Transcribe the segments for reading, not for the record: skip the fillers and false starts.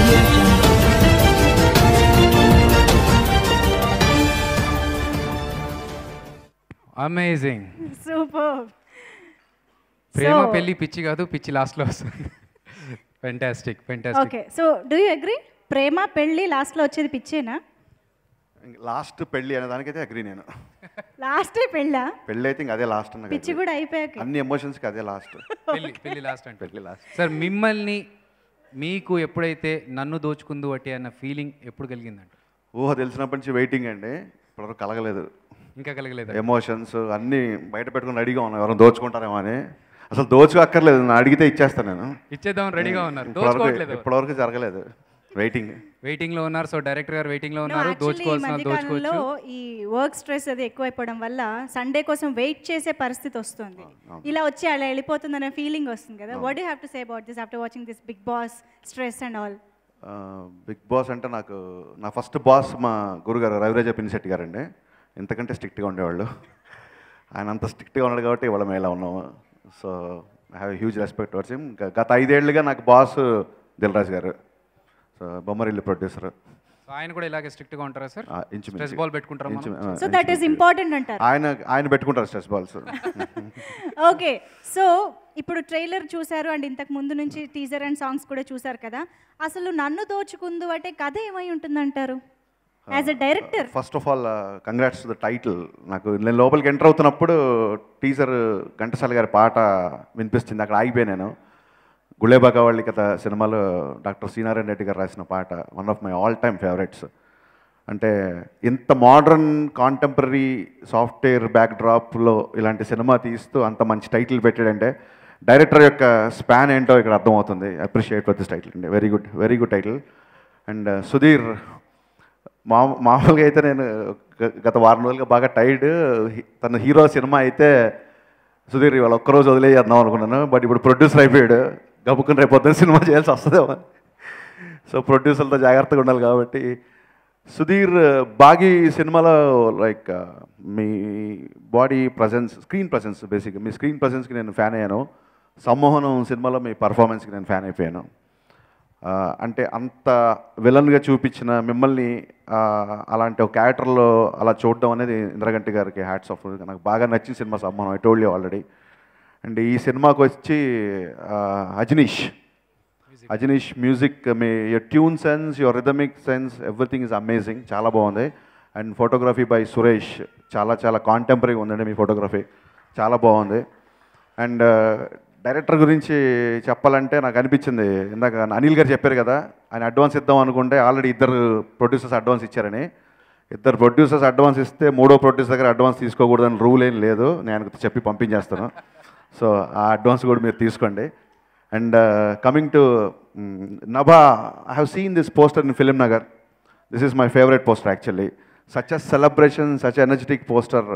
Audio Jungle. Amazing. Super. ప్రేమ పెళ్లి పిచ్చి కాదు, పిచ్చి లాస్ట్లో వస్తుంది. Fantastic fantastic. Okay, so do you agree? ప్రేమ పెళ్లి లాస్ట్లో వచ్చేది పిచ్చేనా? లాస్ట్ పెళ్ళి అనే దానికైతే అగ్రీ నేను. లాస్టే పెళ్ళా? పెళ్ళి అయితే ఇంక అదే లాస్ట్ అన్న పిచ్చి కూడా అయిపోయాక అన్ని ఎమోషన్స్కి అదే లాస్ట్. పెళ్లి లాస్ట్ అంటే పెళ్ళి లాస్ట్. సార్, మిమ్మల్ని మీకు ఎప్పుడైతే నన్ను దోచుకుందు అట్టి అన్న ఫీలింగ్ ఎప్పుడు కలిగిందంట? ఊహ తెలిసినప్పటి నుంచి వెయిటింగ్ అండి, ఇప్పటివరకు కలగలేదు. ఇంకా కలగలేదు. ఎమోషన్స్ అన్నీ బయట పెట్టుకుని రెడీగా ఉన్నాం, ఎవరైనా దోచుకుంటారేమో అని. అసలు దోచుకు అక్కర్లేదు, నేను అడిగితే ఇచ్చేస్తాను. నేను ఇచ్చేద్దామని రెడీగా ఉన్నారు, ఇప్పటివరకు జరగలేదు. వెయిటింగ్ లో ఉన్నారు. సో డైరెక్టర్ గారు వెయిటింగ్ లో ఉన్నారు. దోచుకోవాల్సిన ఈ వర్క్ స్ట్రెస్ అది ఎక్కువైపోవడం వల్ల సండే కోసం వెయిట్ చేసే పరిస్థితి వస్తుంది. ఇలా వచ్చి అలా వెళ్ళిపోతుందనే ఫీలింగ్ వస్తుంది కదా. What you have to say about this after watching this Bigg Boss stress and all? Bigg Boss అంటే నాకు నా ఫస్ట్ బాస్ మా గురుగారు రవిరాజ పినిశెట్టి గారు అండి. ఇంతకంటే స్ట్రిక్ట్గా ఉండేవాళ్ళు. ఆయన అంత స్ట్రిక్ట్గా ఉన్నాడు కాబట్టి ఇవాళ మేము ఇలా ఉన్నాము. So I have huge respect towards him. గత 5 ఏళ్ళుగా నాకు బాస్ దిల్రాజ్ గారు, సో బొమ్మరిల్లు ప్రొడ్యూసర్. ఆయన కూడా ఇలాగే స్ట్రిక్ట్ గా ఉంటారా సార్? స్ట్రెస్ బాల్ పెట్టుకుంటారు. సో దట్ ఈస్ ఇంపార్టెంట్ అంటారు. ఆయన పెట్టుకుంటారు స్ట్రెస్ బాల్స్. ఓకే, సో ఇప్పుడు ట్రైలర్ చూశారు అండ్ ఇంతకు ముందు నుంచి టీజర్ అండ్ సాంగ్స్ కూడా చూశారు కదా. అసలు నన్ను దోచుకుందు అంటే కథ ఏమై ఉంటుందంటారు as a director? First of all congrats the title. నేను లోపలికి ఎంటర్ అవుతున్నప్పుడు టీజర్ ఘంటసాల గారి పాట వినిపిస్తుంది, అక్కడ ఆగిపోయాను నేను. గుళేబాకావళి కథ సినిమాలో డాక్టర్ శ్రీనారాయణ రెడ్డి గారు రాసిన పాట one of my all time favourites. అంటే ఇంత మోడర్న్ కాంటెంపరీ సాఫ్ట్వేర్ బ్యాక్డ్రాప్లో ఇలాంటి సినిమా తీస్తూ అంత మంచి టైటిల్ పెట్టాడంటే డైరెక్టర్ యొక్క స్పాన్ ఏంటో ఇక్కడ అర్థమవుతుంది. అప్రిషియేట్ ఫర్ దిస్ టైటిల్ అండి. Very good title. And Sudheer, మామూలుగా అయితే నేను గత వారం రోజులుగా బాగా టైర్డ్. తన హీరో సినిమా అయితే సుధీర్ ఇవాళ ఒక్కరోజు వదిలేద్దాం అనుకున్నాను. బట్ ఇప్పుడు ప్రొడ్యూసర్ అయిపోయాడు, గబుక్కుని రేపు పొద్దున్న సినిమా చేయాల్సి వస్తుందేమో. సో ప్రొడ్యూసర్తో జాగ్రత్తగా ఉండాలి కాబట్టి సుధీర్ బాగీ సినిమాలో లైక్ మీ బాడీ ప్రజెన్స్, స్క్రీన్ ప్రజెన్స్, బేసిక్గా మీ స్క్రీన్ ప్రజెన్స్కి నేను ఫ్యాన్ అయ్యాను. సమ్మోహనం సినిమాలో మీ పర్ఫార్మెన్స్కి నేను ఫ్యాన్ అయిపోయాను. అంటే అంత విలన్గా చూపించిన మిమ్మల్ని అలాంటి ఒక క్యారెక్టర్లో అలా చూడడం అనేది ఇంద్రగంటి గారికి హ్యాట్స్ ఆఫ్. నాకు బాగా నచ్చిన సినిమా Sammohanam, I told you already. And ఈ సినిమాకి వచ్చి అజనీష్ మ్యూజిక్, మీ your tune sense, your rhythmic sense, everything is amazing, చాలా బాగుంది. అండ్ ఫోటోగ్రఫీ బై సురేష్, చాలా కాంటెంపరీగా ఉందండి మీ ఫోటోగ్రఫీ, చాలా బాగుంది. అండ్ డైరెక్టర్ గురించి చెప్పాలంటే నాకు అనిపించింది, ఇందాక అనిల్ గారు చెప్పారు కదా, ఆయన అడ్వాన్స్ ఇద్దాం అనుకుంటే ఆల్రెడీ 2 ప్రొడ్యూసర్స్ అడ్వాన్స్ ఇచ్చారని. 2 ప్రొడ్యూసర్స్ అడ్వాన్స్ ఇస్తే 3వ ప్రొడ్యూసర్ దగ్గర అడ్వాన్స్ తీసుకోకూడదని రూల్ ఏం లేదు, నేను చెప్పి పంపించేస్తాను. సో ఆ అడ్వాన్స్ కూడా మీరు తీసుకోండి. And coming to Nabha, I have seen this poster in film Nagar. This is my favourite poster actually. Such a celebration, such energetic poster.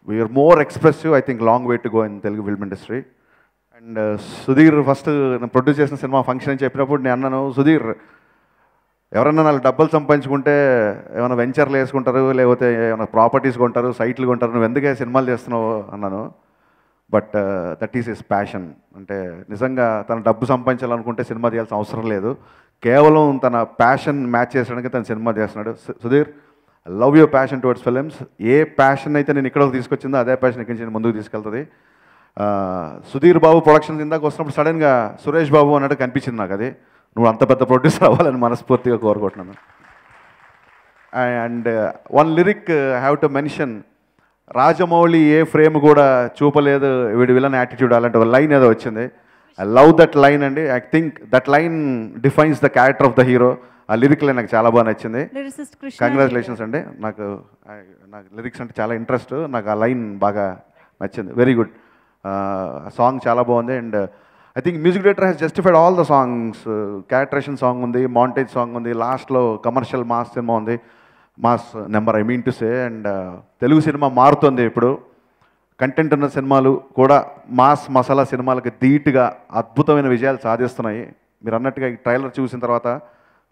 We are more expressive, I think long way to go in Telugu film industry. And Sudheer first produce చేసిన సినిమా function అని చెప్పినప్పుడు నేను అన్నాను, సుధీర్ ఎవరన్నా 4 డబ్బులు సంపాదించుకుంటే ఏమైనా వెంచర్లు వేసుకుంటారు, లేకపోతే ఏమైనా ప్రాపర్టీస్ కొంటారు, సైట్లు కొంటారు, నువ్వు ఎందుకే సినిమాలు చేస్తున్నావు అన్నాను. But that is his passion. అంటే నిజంగా తన డబ్బు సంపాదించాలనుకుంటే సినిమా తీయాల్సిన అవసరం లేదు, కేవలం తన ప్యాషన్ మ్యాచ్ చేసడానికి తను సినిమా చేస్తున్నాడు. Sudheer, I love your passion towards films. A passion అయితే నేను ఇక్కడ తీసుకొచ్చిందో అదే ప్యాషన్ ఇక్కడి నుంచి ముందుకు తీసుకెళ్తుంది. సుధీర్ బాబు ప్రొడక్షన్ కిందకు వస్తున్నప్పుడు సడన్గా సురేష్ బాబు అన్నట్టు కనిపించింది నాకు. అది నువ్వు అంత పెద్ద ప్రొడ్యూసర్ అవ్వాలని మనస్ఫూర్తిగా కోరుకుంటున్నాను. And one lyric I have to mention, Rajamouli A frame కూడా చూపలేదు వీడి విలన్ యాటిట్యూడ్, అలాంటి ఒక లైన్ ఏదో వచ్చింది. ఐ లవ్ దట్ లైన్ అండి. I think that line defines the character of the hero. ఆ లిరిక్ లైన్ నాకు చాలా బాగా నచ్చింది. కంగ్రాచులేషన్స్ అండి. నాకు లిరిక్స్ అంటే చాలా ఇంట్రెస్ట్, నాకు ఆ లైన్ బాగా నచ్చింది. Very good. సాంగ్ చాలా బాగుంది. And I think music director has justified all the songs. Characterisation song ఉంది, మాంటేజ్ సాంగ్ ఉంది, లాస్ట్లో కమర్షియల్ మాస్ సినిమా ఉంది, mass number I mean to say. And Telugu సినిమా మారుతుంది ఇప్పుడు. కంటెంట్ ఉన్న సినిమాలు కూడా మాస్ మసాలా సినిమాలకి ధీటుగా అద్భుతమైన విజయాలు సాధిస్తున్నాయి. మీరు అన్నట్టుగా ఈ ట్రైలర్ చూసిన తర్వాత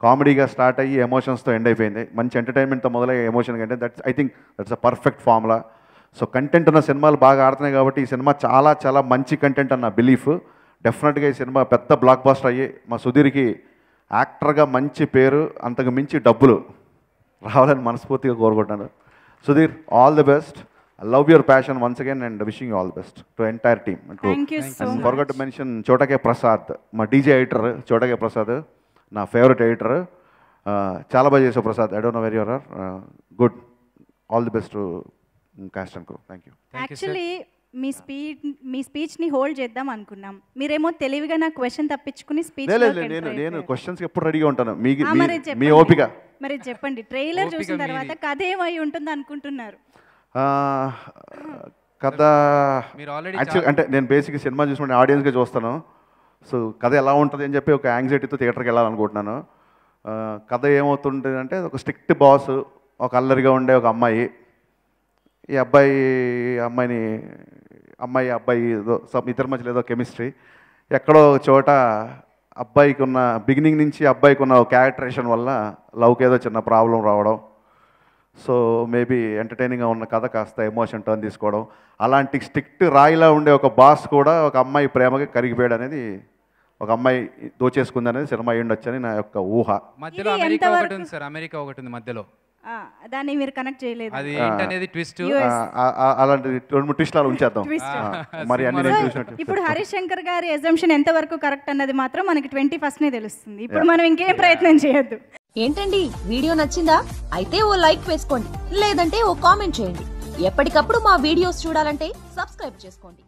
కామెడీగా స్టార్ట్ అయ్యి ఎమోషన్స్తో ఎండ్ అయిపోయింది. మంచి ఎంటర్టైన్మెంట్తో మొదలయ్యే ఎమోషన్ కంటే I think that's a perfect formula. So content ఉన్న సినిమాలు బాగా ఆడుతున్నాయి కాబట్టి ఈ సినిమా చాలా మంచి కంటెంట్ అన్న బిలీఫ్. డెఫినెట్గా ఈ సినిమా పెద్ద బ్లాక్ బాస్టర్ అయ్యి మా సుధీర్కి యాక్టర్గా మంచి పేరు, అంతకు మించి డబ్బులు రావాలని మనస్ఫూర్తిగా కోరుకుంటున్నాను. Sudheer, all the best. I love your passion once again and wishing you all the best to entire team. Thank you so much. Forgot to mention Chota K. Prasad, my DJ editor, Chota K. Prasad, నా favourite editor. చాలా బాగా చేసావు Prasad. I don't know very your good. All the best to cast and crew. Thank you. Actually మీ స్పీచ్ని hold చేద్దాం అనుకున్నాం, మీరేమో తెలివిగా నా క్వశ్చన్ తప్పించుకుని స్పీచ్. నేను క్వశ్చన్స్ ఎప్పుడు రెడీగా ఉంటాను. మీ ఓపిక. మరి చెప్పండి, ట్రైలర్ చూసిన తర్వాత కథ ఏమై ఉంటుంది అనుకుంటున్నారు? కథ యాక్చువల్ అంటే నేను బేసిక్గా సినిమా చూసుకుంటే ఆడియన్స్గా చూస్తాను. సో కథ ఎలా ఉంటుంది అని చెప్పి ఒక యాంగ్జైటీతో థియేటర్కి వెళ్ళాలనుకుంటున్నాను. కథ ఏమవుతుంటుంది అంటే, ఒక స్ట్రిక్ట్ బాస్, ఒక అల్లరిగా ఉండే ఒక అమ్మాయి. ఈ అబ్బాయి అబ్బాయి ఏదో ఇద్దరి మధ్యలో ఏదో కెమిస్ట్రీ. ఎక్కడో ఒక చోట అబ్బాయికి ఉన్న బిగినింగ్ నుంచి అబ్బాయికి ఉన్న క్యారెక్టరేషన్ వల్ల లవ్కి ఏదో చిన్న ప్రాబ్లం రావడం. సో మేబీ ఎంటర్టైనింగ్గా ఉన్న కథ కాస్త ఎమోషన్ టర్న్ తీసుకోవడం. అలాంటి స్ట్రిక్ట్ రాయిలా ఉండే ఒక బాస్ కూడా ఒక అమ్మాయి ప్రేమకి కరిగిపోయాడు అనేది, ఒక అమ్మాయి దోచేసుకుంది అనేది సినిమా అయ్యి ఉండొచ్చని నా యొక్క ఊహ. మధ్యలో అమెరికా ఒకటి ఉంది సార్, అమెరికా ఒకటి ఉంది మధ్యలో. దాన్ని మీరు కనెక్ట్ చేయలేదు. అది ఏంటనేది ట్విస్ట్. అలాంటి 2-3 ట్విస్టులు ఉంచేద్దాం. మరి అన్ని ఇప్పుడు హరీష్ శంకర్ గారి అజంప్షన్ ఎంత వరకు కరెక్ట్ అన్నది మాత్రం మనకి 21st తెలుస్తుంది. ఇప్పుడు మనం ఇంకేం ప్రయత్నం చేయొద్దు. ఏంటండి, వీడియో నచ్చిందా? అయితే ఓ లైక్ వేసుకోండి, లేదంటే ఓ కామెంట్ చేయండి. ఎప్పటికప్పుడు మా వీడియోస్ చూడాలంటే సబ్స్క్రైబ్ చేసుకోండి.